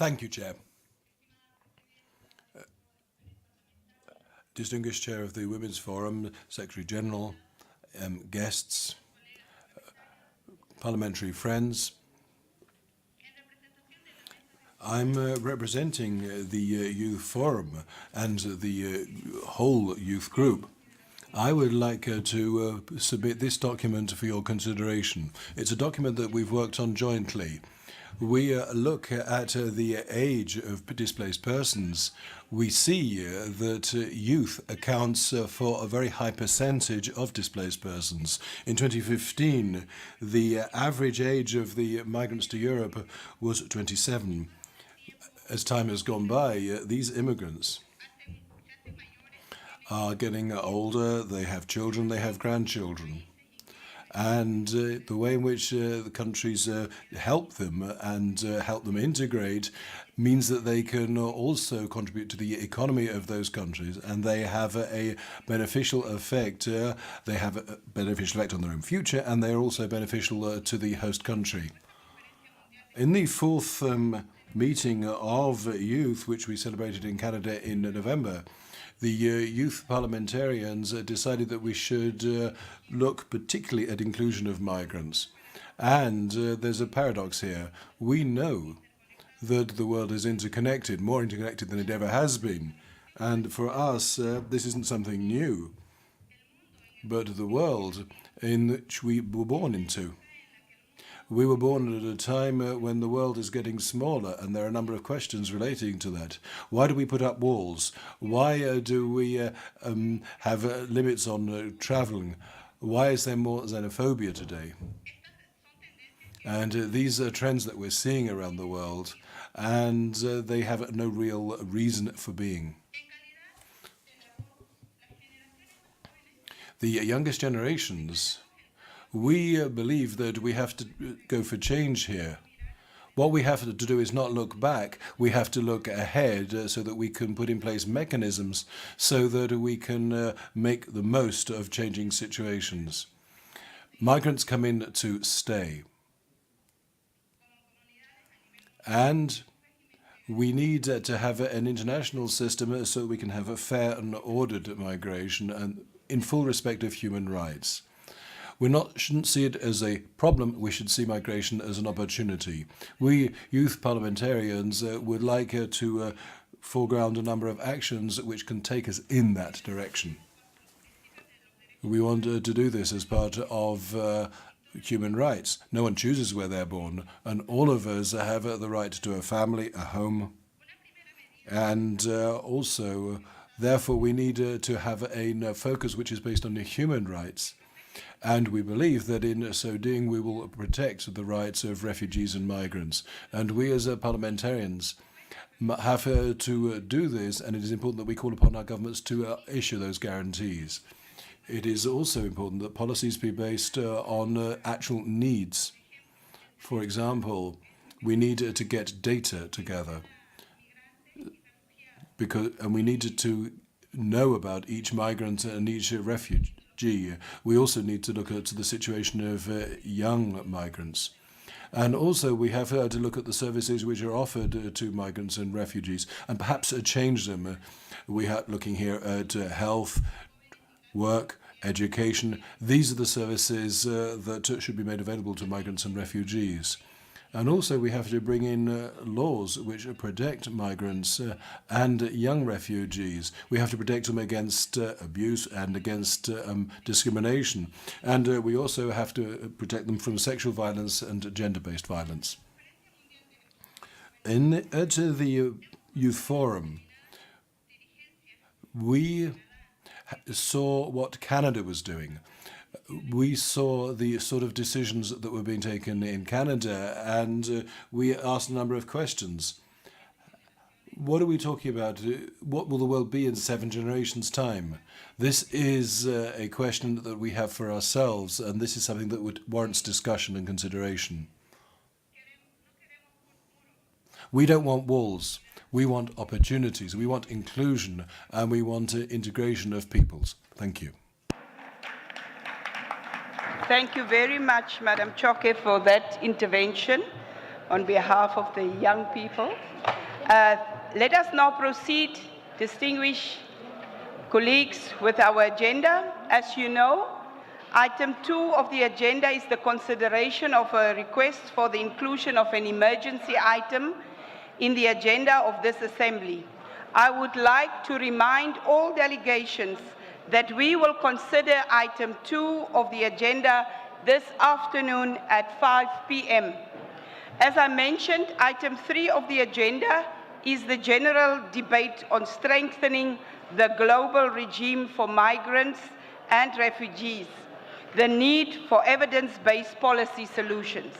Thank you, Chair. Distinguished Chair of the Women's Forum, Secretary General, guests, parliamentary friends. I'm representing the Youth Forum and the whole youth group. I would like to submit this document for your consideration. It's a document that we've worked on jointly. We look at the age of displaced persons. We see that youth accounts for a very high percentage of displaced persons. In 2015, the average age of the migrants to Europe was 27. As time has gone by, these immigrants are getting older, they have children, they have grandchildren. And the way in which the countries help them and help them integrate means that they can also contribute to the economy of those countries, and they have a beneficial effect. They have a beneficial effect on their own future, and they are also beneficial to the host country. In the fourth meeting of youth, which we celebrated in Canada in November, the youth parliamentarians decided that we should look particularly at inclusion of migrants. And there's a paradox here. We know that the world is interconnected, more interconnected than it ever has been. And for us, this isn't something new, but the world in which we were born into. We were born at a time when the world is getting smaller, and there are a number of questions relating to that. Why do we put up walls? Why do we have limits on traveling? Why is there more xenophobia today? And these are trends that we're seeing around the world, and they have no real reason for being. The youngest generations, we believe that we have to go for change here. What we have to do is not look back, we have to look ahead so that we can put in place mechanisms so that we can make the most of changing situations. Migrants come in to stay. And we need to have an international system so that we can have a fair and ordered migration and in full respect of human rights. We shouldn't see it as a problem, we should see migration as an opportunity. We youth parliamentarians would like to foreground a number of actions which can take us in that direction. We want to do this as part of human rights. No one chooses where they're born, and all of us have the right to a family, a home, and also, therefore, we need to have a focus which is based on the human rights. And we believe that in so doing we will protect the rights of refugees and migrants. And we as parliamentarians have to do this, and it is important that we call upon our governments to issue those guarantees. It is also important that policies be based on actual needs. For example, we need to get data together, and we need to know about each migrant and each refugee. We also need to look at the situation of young migrants. And also we have to look at the services which are offered to migrants and refugees and perhaps change them. We are looking here at health, work, education. These are the services that should be made available to migrants and refugees. And also we have to bring in laws which protect migrants and young refugees. We have to protect them against abuse and against discrimination. And we also have to protect them from sexual violence and gender-based violence. At the Youth Forum, we saw what Canada was doing. We saw the sort of decisions that were being taken in Canada, and we asked a number of questions. What are we talking about? What will the world be in 7 generations' time? This is a question that we have for ourselves, and this is something that warrants discussion and consideration. We don't want walls. We want opportunities. We want inclusion, and we want integration of peoples. Thank you. Thank you very much, Madam Choke, for that intervention. on behalf of the young people. Let us now proceed, distinguished colleagues, with our agenda. As you know, item 2 of the agenda is the consideration of a request for the inclusion of an emergency item in the agenda of this assembly. I would like to remind all delegations that we will consider item 2 of the agenda this afternoon at 5 p.m. As I mentioned, item 3 of the agenda is the general debate on strengthening the global regime for migrants and refugees, the need for evidence-based policy solutions.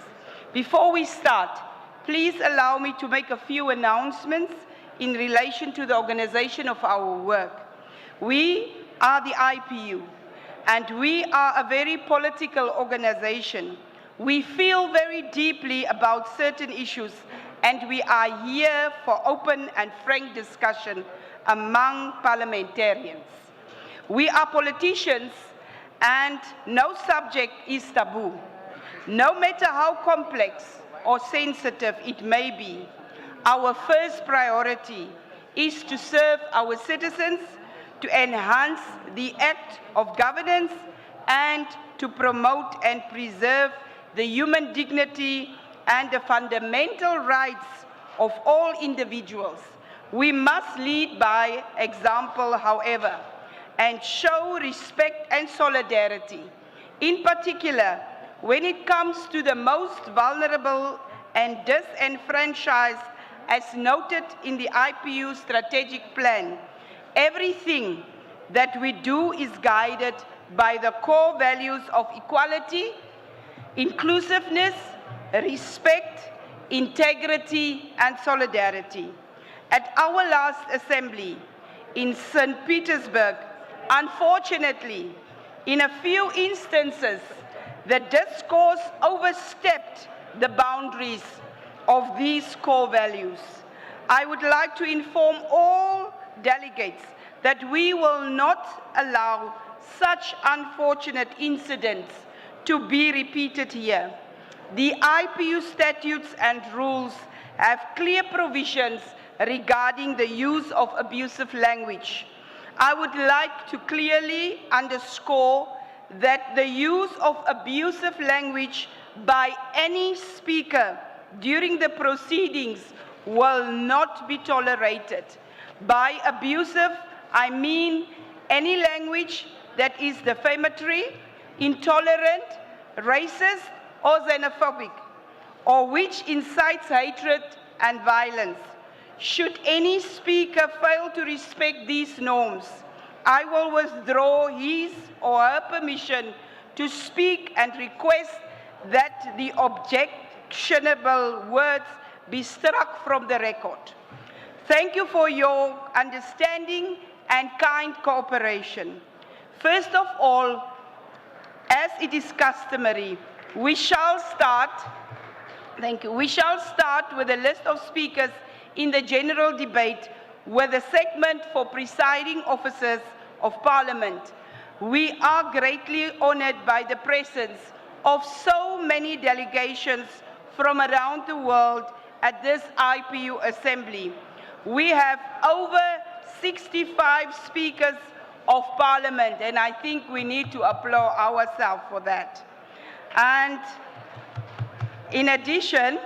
Before we start, please allow me to make a few announcements in relation to the organization of our work. We are the IPU, and we are a very political organization. We feel very deeply about certain issues, and we are here for open and frank discussion among parliamentarians. We are politicians, and no subject is taboo. No matter how complex or sensitive it may be, our first priority is to serve our citizens, to enhance the act of governance, and to promote and preserve the human dignity and the fundamental rights of all individuals. We must lead by example, however, and show respect and solidarity, in particular when it comes to the most vulnerable and disenfranchised, as noted in the IPU strategic plan. Everything that we do is guided by the core values of equality, inclusiveness, respect, integrity, and solidarity. At our last assembly in St. Petersburg, unfortunately, in a few instances, the discourse overstepped the boundaries of these core values. I would like to inform all delegates that we will not allow such unfortunate incidents to be repeated here. The IPU statutes and rules have clear provisions regarding the use of abusive language. I would like to clearly underscore that the use of abusive language by any speaker during the proceedings will not be tolerated. By abusive, I mean any language that is defamatory, intolerant, racist, or xenophobic, or which incites hatred and violence. Should any speaker fail to respect these norms, I will withdraw his or her permission to speak and request that the objectionable words be struck from the record. Thank you for your understanding and kind cooperation. First of all, as it is customary, we shall start with a list of speakers in the general debate with a segment for presiding officers of Parliament. We are greatly honored by the presence of so many delegations from around the world at this IPU assembly. We have over 65 speakers of Parliament, and I think we need to applaud ourselves for that. And in addition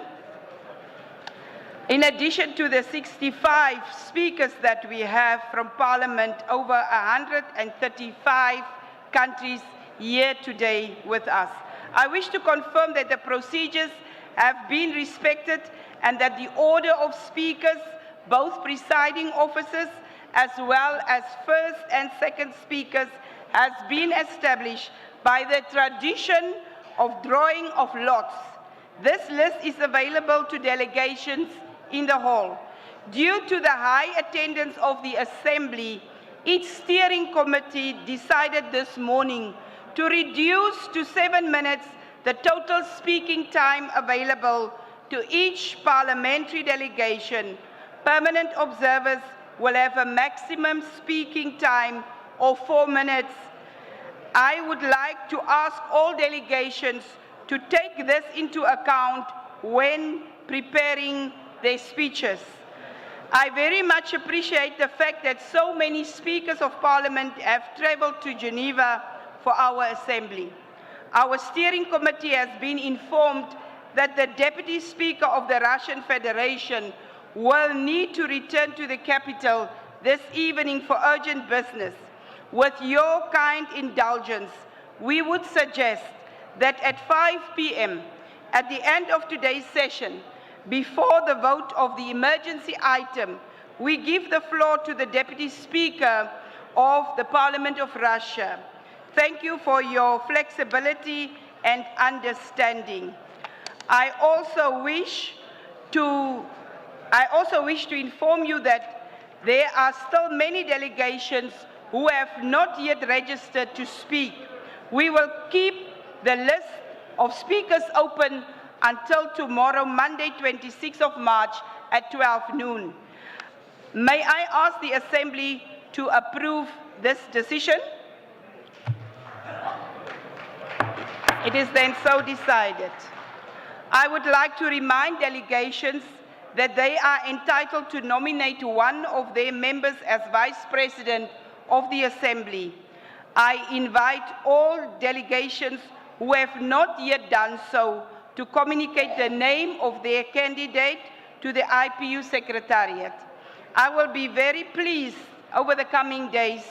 to the 65 speakers that we have from Parliament, over 135 countries here today with us. I wish to confirm that the procedures have been respected and that the order of speakers, both presiding officers as well as first and second speakers, has been established by the tradition of drawing of lots. This list is available to delegations in the hall. Due to the high attendance of the Assembly, its steering committee decided this morning to reduce to 7 minutes the total speaking time available to each parliamentary delegation. Permanent observers will have a maximum speaking time of 4 minutes. I would like to ask all delegations to take this into account when preparing their speeches. I very much appreciate the fact that so many speakers of parliament have travelled to Geneva for our assembly. Our steering committee has been informed that the Deputy Speaker of the Russian Federation will need to return to the capital this evening for urgent business. With your kind indulgence, we would suggest that at 5 p.m., at the end of today's session, before the vote of the emergency item, we give the floor to the Deputy Speaker of the Parliament of Russia. Thank you for your flexibility and understanding. I also wish to inform you that there are still many delegations who have not yet registered to speak. We will keep the list of speakers open until tomorrow, Monday, 26th of March at 12 noon. May I ask the Assembly to approve this decision? It is then so decided. I would like to remind delegations that they are entitled to nominate one of their members as Vice President of the Assembly. I invite all delegations who have not yet done so to communicate the name of their candidate to the IPU Secretariat. I will be very pleased over the coming days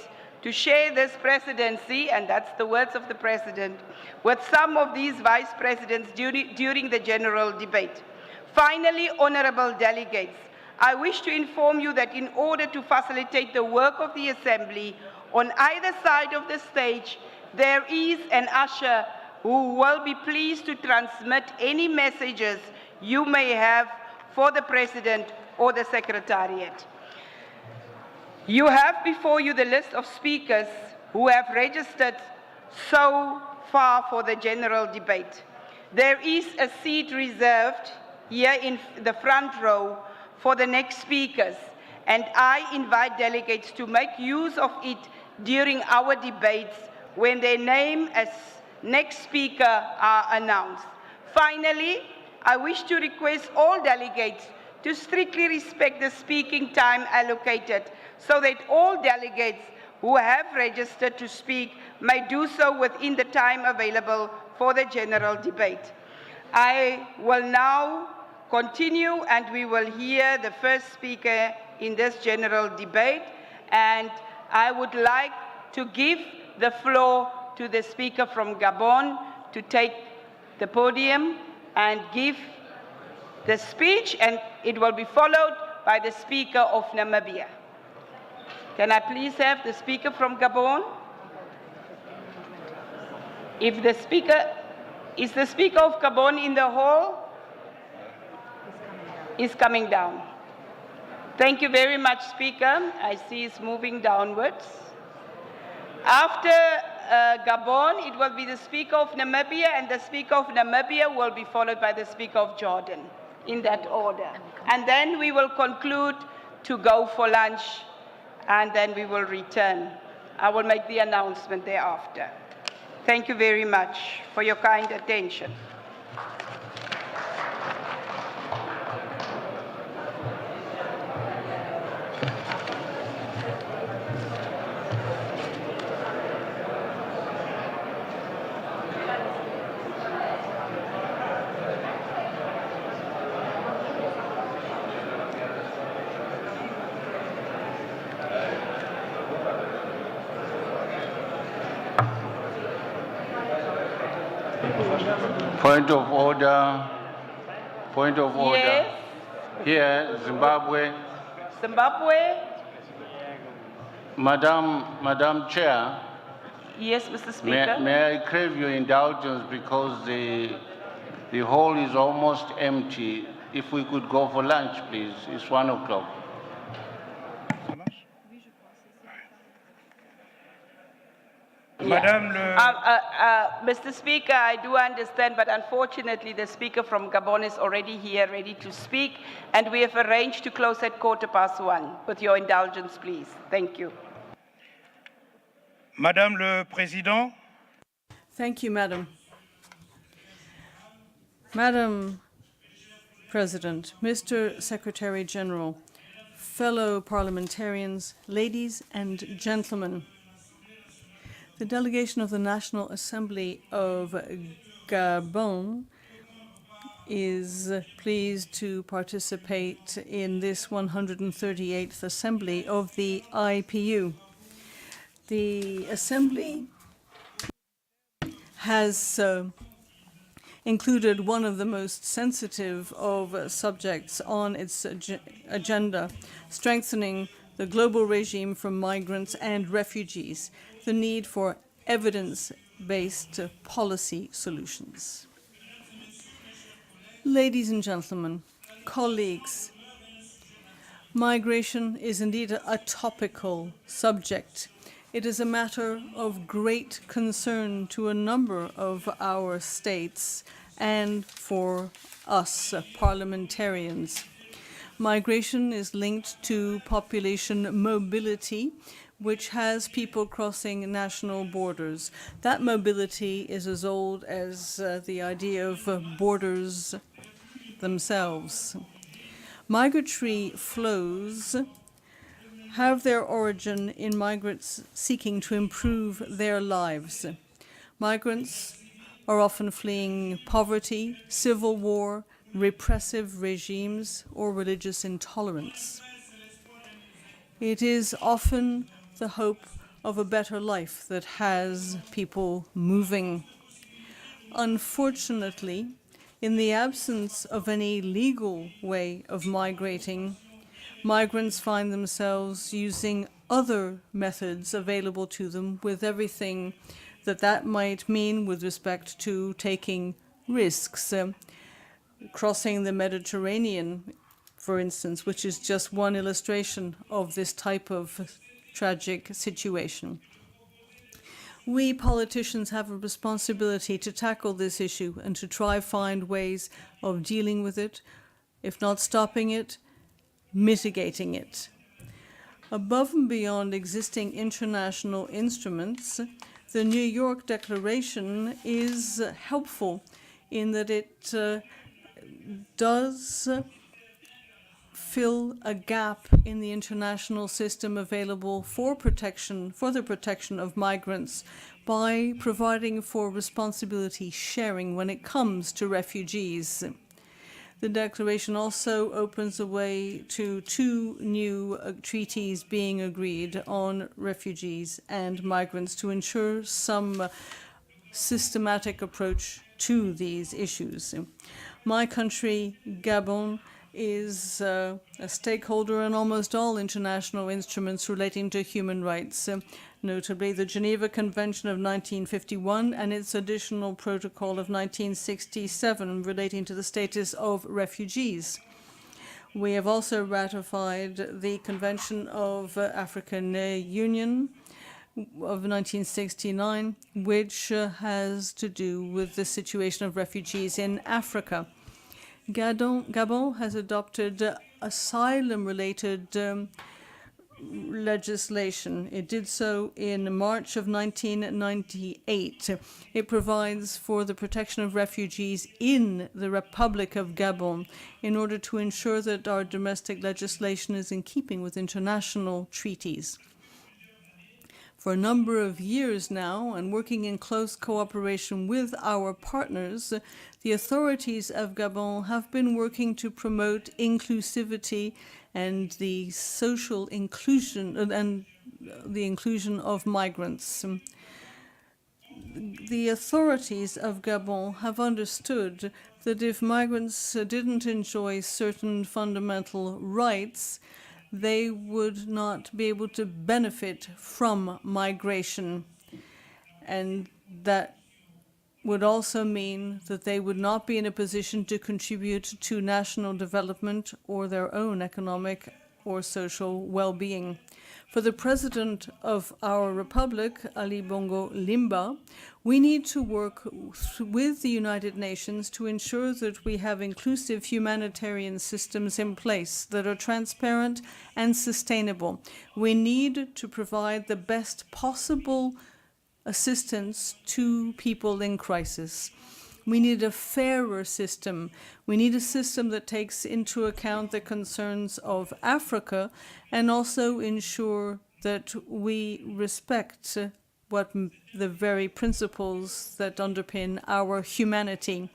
to share this presidency, and that's the words of the President, with some of these Vice Presidents during the general debate. Finally, honourable delegates, I wish to inform you that in order to facilitate the work of the Assembly, on either side of the stage, there is an usher who will be pleased to transmit any messages you may have for the President or the Secretariat. You have before you the list of speakers who have registered so far for the general debate. There is a seat reserved here in the front row for the next speakers, and I invite delegates to make use of it during our debates when their name as next speaker are announced. Finally, I wish to request all delegates to strictly respect the speaking time allocated so that all delegates who have registered to speak may do so within the time available for the general debate. I will now continue and we will hear the first speaker in this general debate, and I would like to give the floor to the speaker from Gabon to take the podium and give the speech, and it will be followed by the speaker of Namibia. Can I please have the speaker from Gabon? Is the speaker of Gabon in the hall? Is coming down. Thank you very much, Speaker. I see it's moving downwards. After Gabon, it will be the Speaker of Namibia, and the Speaker of Namibia will be followed by the Speaker of Jordan, in that order. And then we will conclude to go for lunch, and then we will return. I will make the announcement thereafter. Thank you very much for your kind attention. Point of order. Point of order. Yes. Here, Zimbabwe. Zimbabwe. Madam Chair. Yes, Mr. Speaker. May I crave your indulgence because the hall is almost empty. If we could go for lunch, please. It's 1 o'clock. Madame le... Mr. Speaker, I do understand, but unfortunately the speaker from Gabon is already here, ready to speak, and we have arranged to close at 1:15. With your indulgence, please. Thank you. Madame le Président. Thank you, Madam. Madam President, Mr. Secretary General, fellow parliamentarians, ladies and gentlemen, the delegation of the National Assembly of Gabon is pleased to participate in this 138th Assembly of the IPU. The Assembly has included one of the most sensitive of subjects on its agenda, strengthening the global regime for migrants and refugees, the need for evidence-based policy solutions. Ladies and gentlemen, colleagues, migration is indeed a topical subject. It is a matter of great concern to a number of our states and for us parliamentarians. Migration is linked to population mobility, which has people crossing national borders. That mobility is as old as the idea of borders themselves. Migratory flows have their origin in migrants seeking to improve their lives. Migrants are often fleeing poverty, civil war, repressive regimes, or religious intolerance. It is often the hope of a better life that has people moving. Unfortunately, in the absence of any legal way of migrating, migrants find themselves using other methods available to them, with everything that might mean with respect to taking risks. Crossing the Mediterranean, for instance, which is just one illustration of this type of tragic situation. We politicians have a responsibility to tackle this issue and to try find ways of dealing with it, if not stopping it, mitigating it. Above and beyond existing international instruments, the New York Declaration is helpful in that it does fill a gap in the international system available for the protection of migrants by providing for responsibility sharing when it comes to refugees. The declaration also opens a way to two new treaties being agreed on refugees and migrants to ensure some systematic approach to these issues. My country, Gabon, is a stakeholder in almost all international instruments relating to human rights, notably the Geneva Convention of 1951 and its additional protocol of 1967 relating to the status of refugees. We have also ratified the Convention of African Union of 1969, which has to do with the situation of refugees in Africa. Gabon has adopted asylum-related legislation. It did so in March of 1998. It provides for the protection of refugees in the Republic of Gabon in order to ensure that our domestic legislation is in keeping with international treaties. For a number of years now, and working in close cooperation with our partners, the authorities of Gabon have been working to promote inclusivity and the social inclusion and the inclusion of migrants. The authorities of Gabon have understood that if migrants didn't enjoy certain fundamental rights, they would not be able to benefit from migration. And that would also mean that they would not be in a position to contribute to national development or their own economic or social well-being. For the President of our Republic, Ali Bongo Limba, we need to work with the United Nations to ensure that we have inclusive humanitarian systems in place that are transparent and sustainable. We need to provide the best possible assistance to people in crisis. We need a fairer system. We need a system that takes into account the concerns of Africa and also ensure that we respect the very principles that underpin our humanity.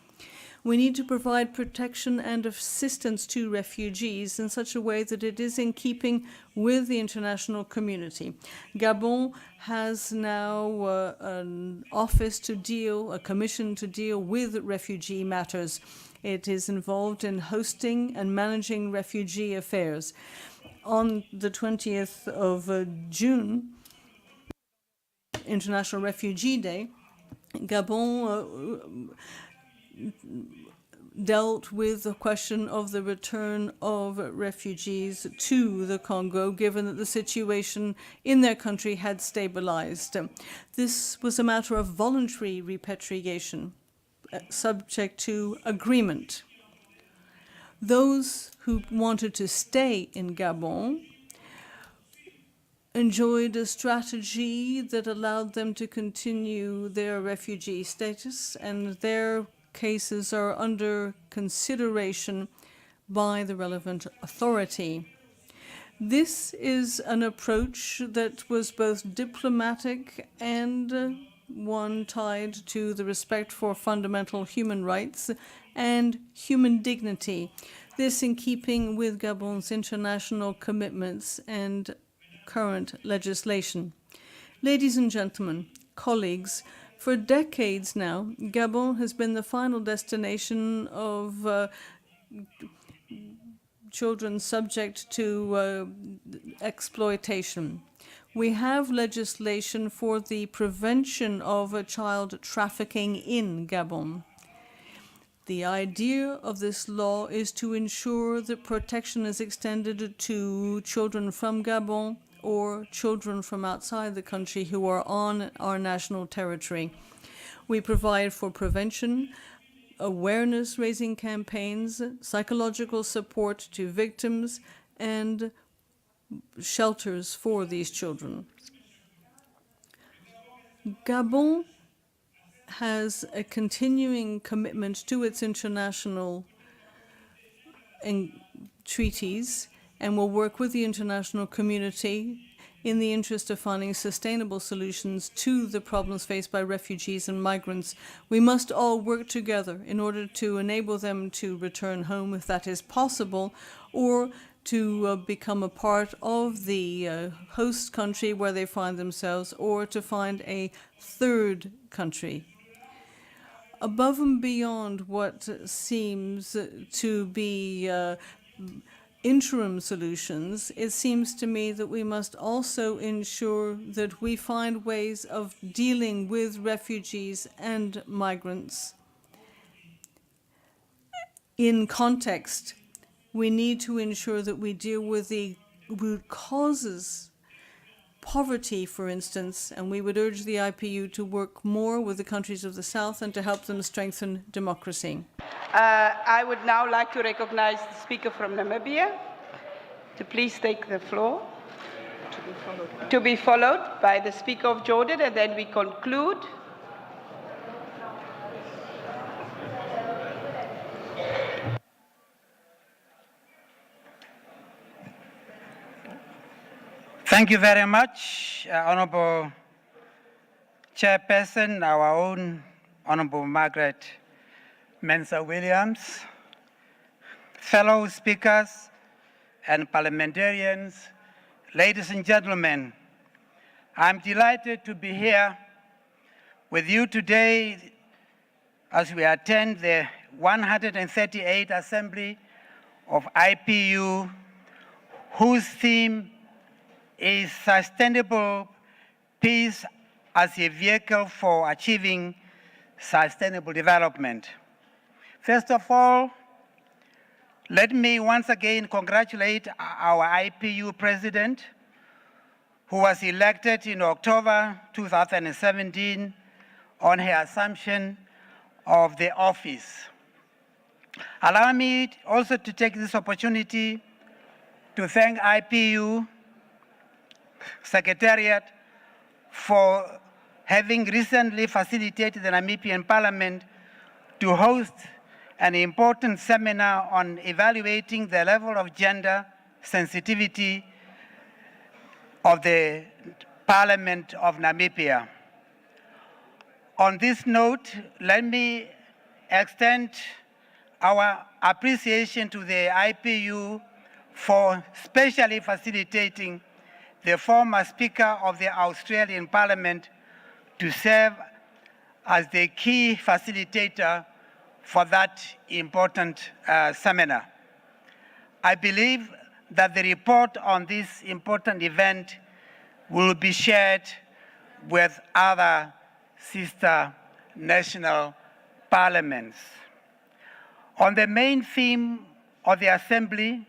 We need to provide protection and assistance to refugees in such a way that it is in keeping with the international community. Gabon has now an office to deal, a commission to deal with refugee matters. It is involved in hosting and managing refugee affairs. On the 20th of June, International Refugee Day, Gabon dealt with the question of the return of refugees to the Congo, given that the situation in their country had stabilized. This was a matter of voluntary repatriation, subject to agreement. Those who wanted to stay in Gabon enjoyed a strategy that allowed them to continue their refugee status, and their cases are under consideration by the relevant authority. This is an approach that was both diplomatic and one tied to the respect for fundamental human rights and human dignity. This in keeping with Gabon's international commitments and current legislation. Ladies and gentlemen, colleagues, for decades now, Gabon has been the final destination of children subject to exploitation. We have legislation for the prevention of child trafficking in Gabon. The idea of this law is to ensure that protection is extended to children from Gabon or children from outside the country who are on our national territory. We provide for prevention, awareness-raising campaigns, psychological support to victims, and shelters for these children. Gabon has a continuing commitment to its international treaties and will work with the international community in the interest of finding sustainable solutions to the problems faced by refugees and migrants. We must all work together in order to enable them to return home if that is possible, or to become a part of the host country where they find themselves, or to find a third country. Above and beyond what seems to be interim solutions, it seems to me that we must also ensure that we find ways of dealing with refugees and migrants. In context, we need to ensure that we deal with the root causes, poverty, for instance, and we would urge the IPU to work more with the countries of the South and to help them strengthen democracy. I would now like to recognize the speaker from Namibia to please take the floor. To be followed by the speaker of Jordan, and then we conclude. Thank you very much, Honorable Chairperson, our own Honorable Margaret Mensah Williams, fellow speakers and parliamentarians, ladies and gentlemen. I'm delighted to be here with you today as we attend the 138th Assembly of IPU, whose theme is sustainable peace as a vehicle for achieving sustainable development. First of all, let me once again congratulate our IPU president, who was elected in October 2017 on her assumption of the office. Allow me also to take this opportunity to thank IPU Secretariat for having recently facilitated the Namibian Parliament to host an important seminar on evaluating the level of gender sensitivity of the Parliament of Namibia. On this note, let me extend our appreciation to the IPU for specially facilitating the former Speaker of the Australian Parliament to serve as the key facilitator for that important seminar. I believe that the report on this important event will be shared with other sister national parliaments. On the main theme of the Assembly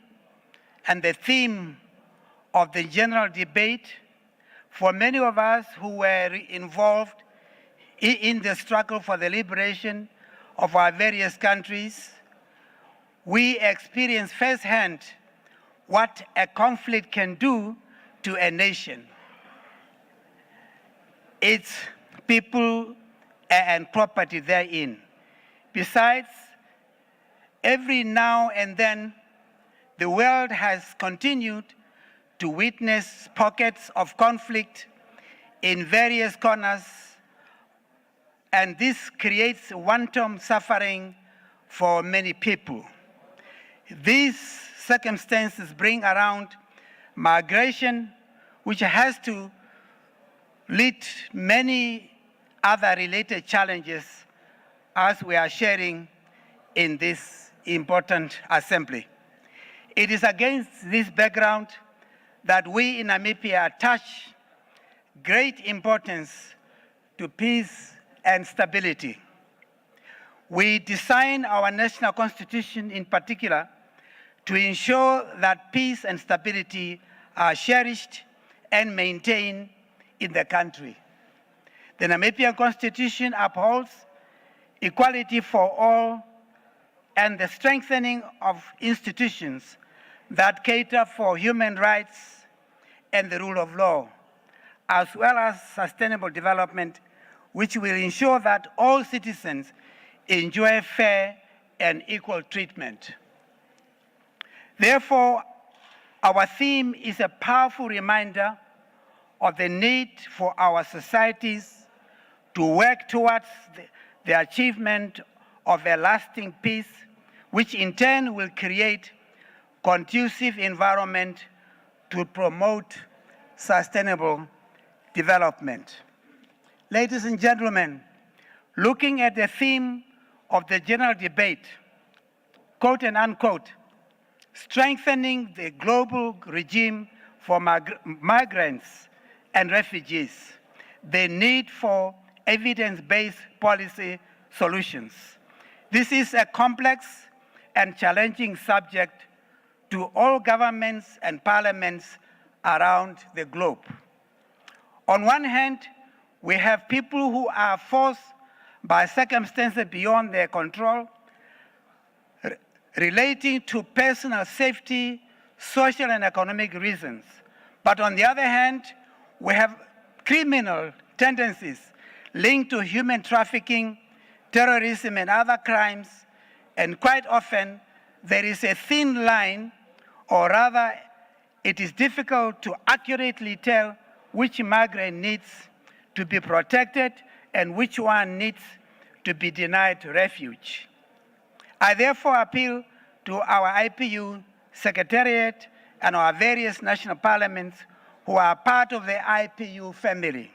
and the theme of the general debate, for many of us who were involved in the struggle for the liberation of our various countries, we experienced firsthand what a conflict can do to a nation. Its people and property therein. Besides, every now and then, the world has continued to witness pockets of conflict in various corners, and this creates wanton suffering for many people. These circumstances bring around migration, which has to lead many other related challenges as we are sharing in this important assembly. It is against this background that we in Namibia attach great importance to peace and stability. We design our national constitution in particular to ensure that peace and stability are cherished and maintained in the country. The Namibian Constitution upholds equality for all and the strengthening of institutions that cater for human rights and the rule of law, as well as sustainable development, which will ensure that all citizens enjoy fair and equal treatment. Therefore, our theme is a powerful reminder of the need for our societies to work towards the achievement of a lasting peace, which in turn will create conducive environment to promote sustainable development. Ladies and gentlemen, looking at the theme of the general debate, quote and unquote, strengthening the global regime for migrants and refugees, the need for evidence-based policy solutions. This is a complex and challenging subject to all governments and parliaments around the globe. On one hand, we have people who are forced by circumstances beyond their control relating to personal safety, social and economic reasons. But on the other hand, we have criminal tendencies linked to human trafficking, terrorism and other crimes, and quite often there is a thin line, or rather it is difficult to accurately tell which migrant needs to be protected and which one needs to be denied refuge. I therefore appeal to our IPU Secretariat and our various national parliaments who are part of the IPU family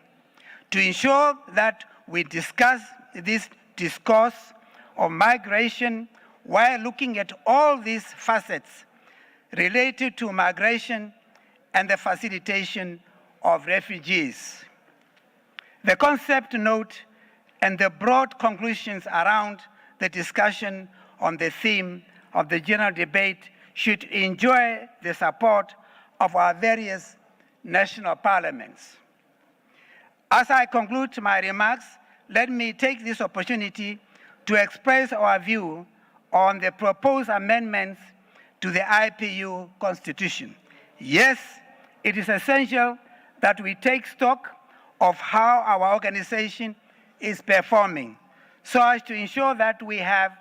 to ensure that we discuss this discourse of migration while looking at all these facets related to migration and the facilitation of refugees. The concept note and the broad conclusions around the discussion on the theme of the general debate should enjoy the support of our various national parliaments. As I conclude my remarks, let me take this opportunity to express our view on the proposed amendments to the IPU Constitution. Yes, it is essential that we take stock of how our organization is performing so as to ensure that we have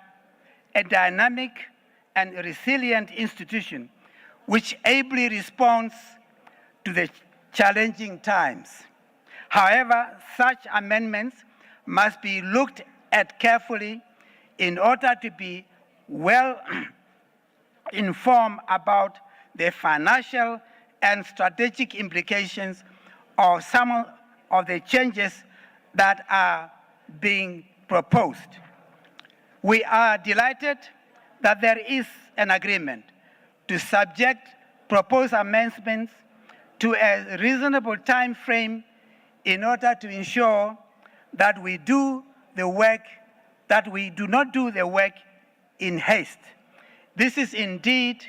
a dynamic and resilient institution which ably responds to the challenging times. However, such amendments must be looked at carefully in order to be well informed about the financial and strategic implications of some of the changes that are being proposed. We are delighted that there is an agreement to subject proposed amendments to a reasonable time frame in order to ensure that we do not do the work in haste. This is indeed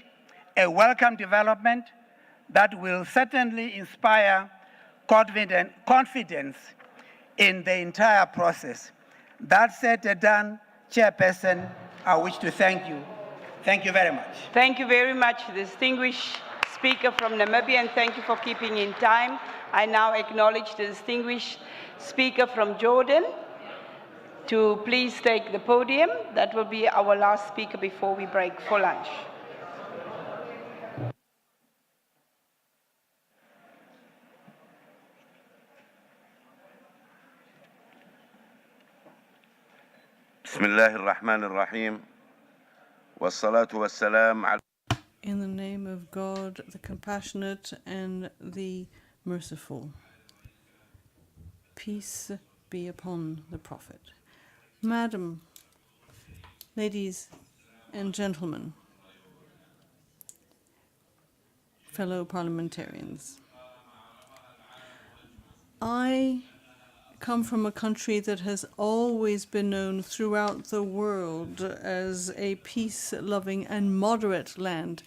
a welcome development that will certainly inspire confidence in the entire process. That said and done, Chairperson, I wish to thank you. Thank you very much. Thank you very much, distinguished speaker from Namibia, and thank you for keeping in time. I now acknowledge the distinguished speaker from Jordan to please take the podium. That will be our last speaker before we break for lunch. بسم الله الرحمن الرحيم والصلاة والسلام على In the name of God, the compassionate and the merciful. Peace be upon the Prophet. Madam, ladies and gentlemen, fellow parliamentarians, I come from a country that has always been known throughout the world as a peace-loving and moderate land,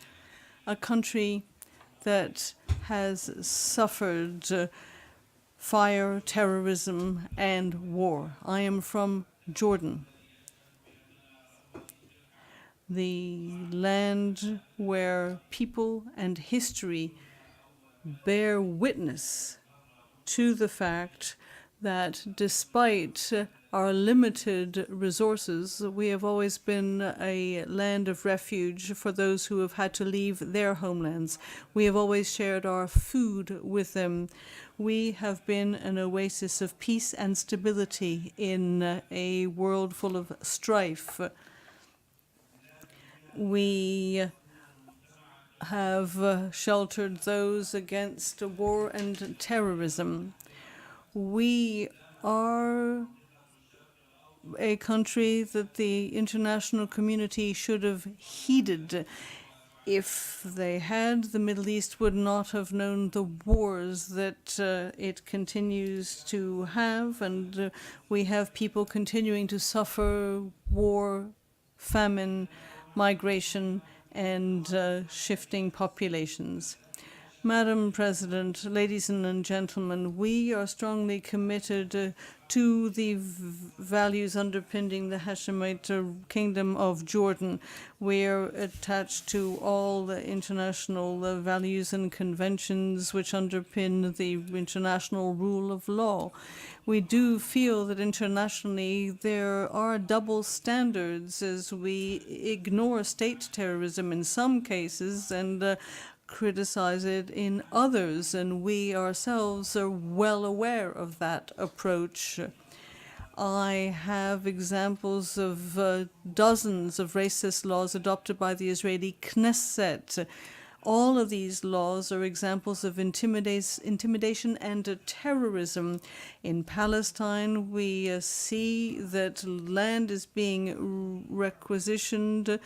a country that has suffered fire, terrorism, and war. I am from Jordan, the land where people and history bear witness to the fact that despite our limited resources, we have always been a land of refuge for those who have had to leave their homelands. We have always shared our food with them. We have been an oasis of peace and stability in a world full of strife. We have sheltered those against war and terrorism. We are a country that the international community should have heeded. If they had, the Middle East would not have known the wars that it continues to have, and we have people continuing to suffer war, famine, migration, and shifting populations. Madam President, ladies and gentlemen, we are strongly committed to the values underpinning the Hashemite Kingdom of Jordan. We are attached to all the international values and conventions which underpin the international rule of law. We do feel that internationally there are double standards as we ignore state terrorism in some cases and criticize it in others, and we ourselves are well aware of that approach. I have examples of dozens of racist laws adopted by the Israeli Knesset. All of these laws are examples of intimidation and terrorism. In Palestine, we see that land is being requisitioned,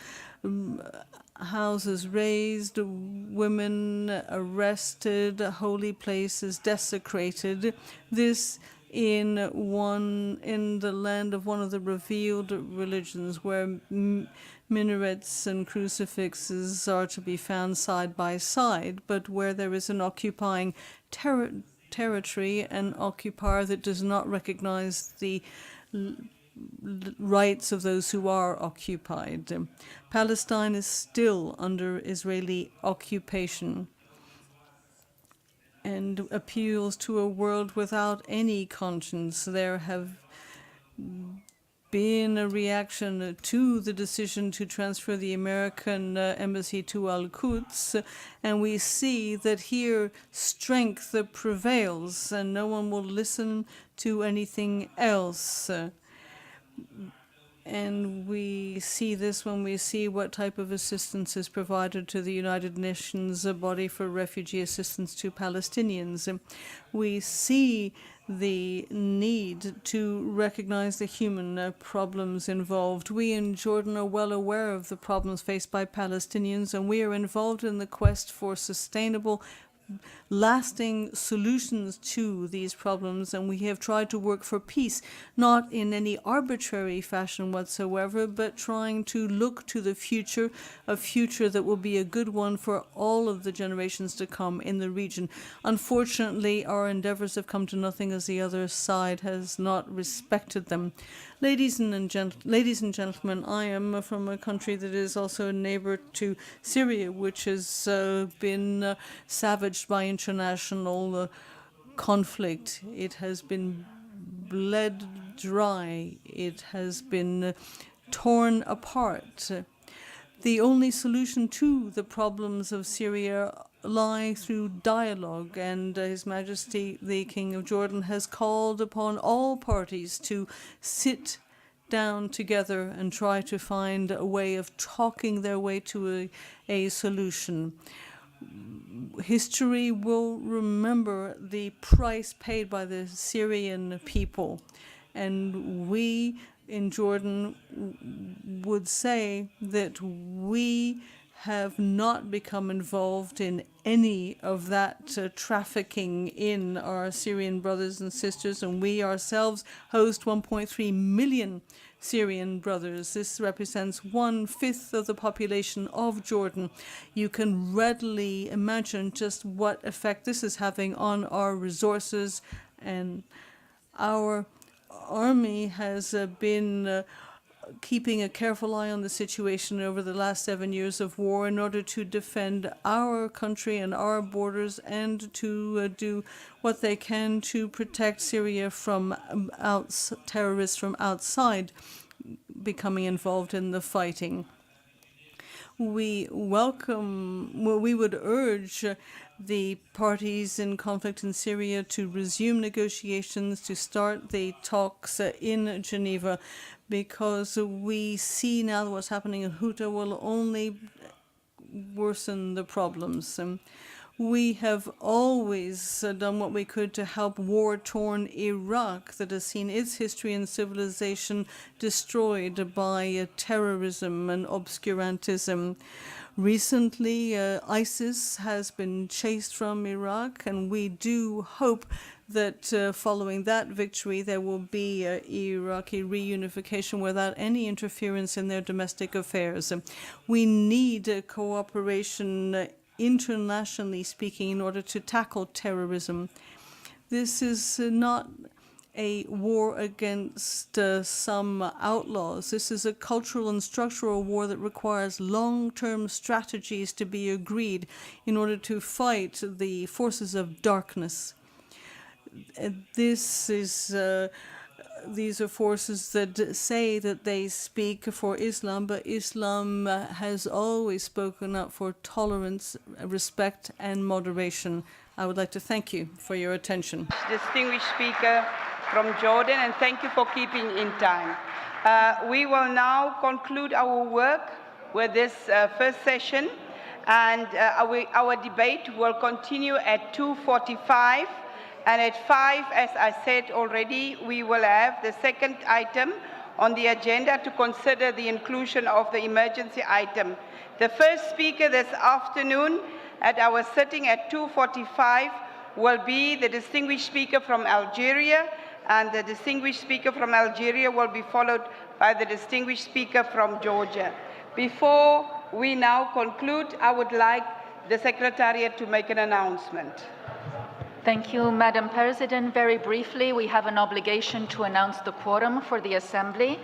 houses razed, women arrested, holy places desecrated. This in the land of one of the revealed religions, where minarets and crucifixes are to be found side by side, but where there is an occupying territory, an occupier that does not recognize the rights of those who are occupied. Palestine is still under Israeli occupation and appeals to a world without any conscience. There have been a reaction to the decision to transfer the American embassy to Al-Quds, and we see that here strength prevails and no one will listen to anything else. And we see this when we see what type of assistance is provided to the United Nations body for refugee assistance to Palestinians. We see the need to recognize the human problems involved. We in Jordan are well aware of the problems faced by Palestinians, and we are involved in the quest for sustainable lasting solutions to these problems, and we have tried to work for peace, not in any arbitrary fashion whatsoever, but trying to look to the future, a future that will be a good one for all of the generations to come in the region. Unfortunately, our endeavors have come to nothing as the other side has not respected them. Ladies and gentlemen, I am from a country that is also a neighbor to Syria, which has been savaged by international conflict. It has been bled dry. It has been torn apart. The only solution to the problems of Syria lie through dialogue, and His Majesty the King of Jordan has called upon all parties to sit down together and try to find a way of talking their way to a solution. History will remember the price paid by the Syrian people, and we in Jordan would say that we have not become involved in any of that trafficking in our Syrian brothers and sisters, and we ourselves host 1.3 million Syrian brothers. This represents 1/5 of the population of Jordan. You can readily imagine just what effect this is having on our resources, and our army has been keeping a careful eye on the situation over the last 7 years of war in order to defend our country and our borders, and to do what they can to protect Syria from terrorists from outside becoming involved in the fighting. We would urge the parties in conflict in Syria to resume negotiations, to start the talks in Geneva, because we see now that what's happening in Ghouta will only worsen the problems. We have always done what we could to help war-torn Iraq that has seen its history and civilization destroyed by terrorism and obscurantism. Recently, ISIS has been chased from Iraq, and we do hope that following that victory there will be Iraqi reunification without any interference in their domestic affairs. We need cooperation internationally speaking in order to tackle terrorism. This is not a war against some outlaws. This is a cultural and structural war that requires long-term strategies to be agreed in order to fight the forces of darkness. These are forces that say that they speak for Islam, but Islam has always spoken up for tolerance, respect, and moderation. I would like to thank you for your attention. Distinguished speaker from Jordan, and thank you for keeping in time. We will now conclude our work with this first session, and our debate will continue at 2:45. And at 5, as I said already, we will have the second item on the agenda to consider the inclusion of the emergency item. The first speaker this afternoon at our sitting at 2:45 will be the distinguished speaker from Algeria, and the distinguished speaker from Algeria will be followed by the distinguished speaker from Georgia. Before we now conclude, I would like the Secretariat to make an announcement. Thank you, Madam President. Very briefly, we have an obligation to announce the quorum for the Assembly.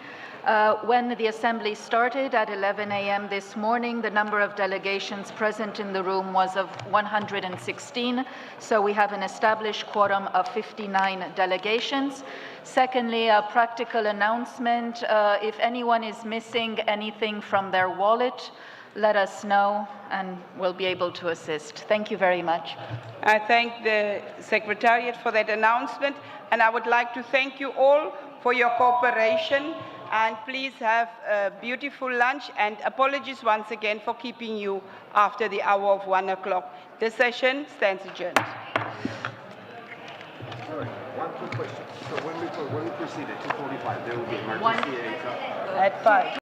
When the Assembly started at 11 a.m. this morning, the number of delegations present in the room was of 116, so we have an established quorum of 59 delegations. Secondly, a practical announcement. If anyone is missing anything from their wallet, let us know and we'll be able to assist. Thank you very much. I thank the Secretariat for that announcement, and I would like to thank you all for your cooperation, and please have a beautiful lunch, and apologies once again for keeping you after the hour of 1 o'clock. The session stands adjourned. Sorry, one quick question. So when we proceed at 2:45, there will be emergency aid. At 5.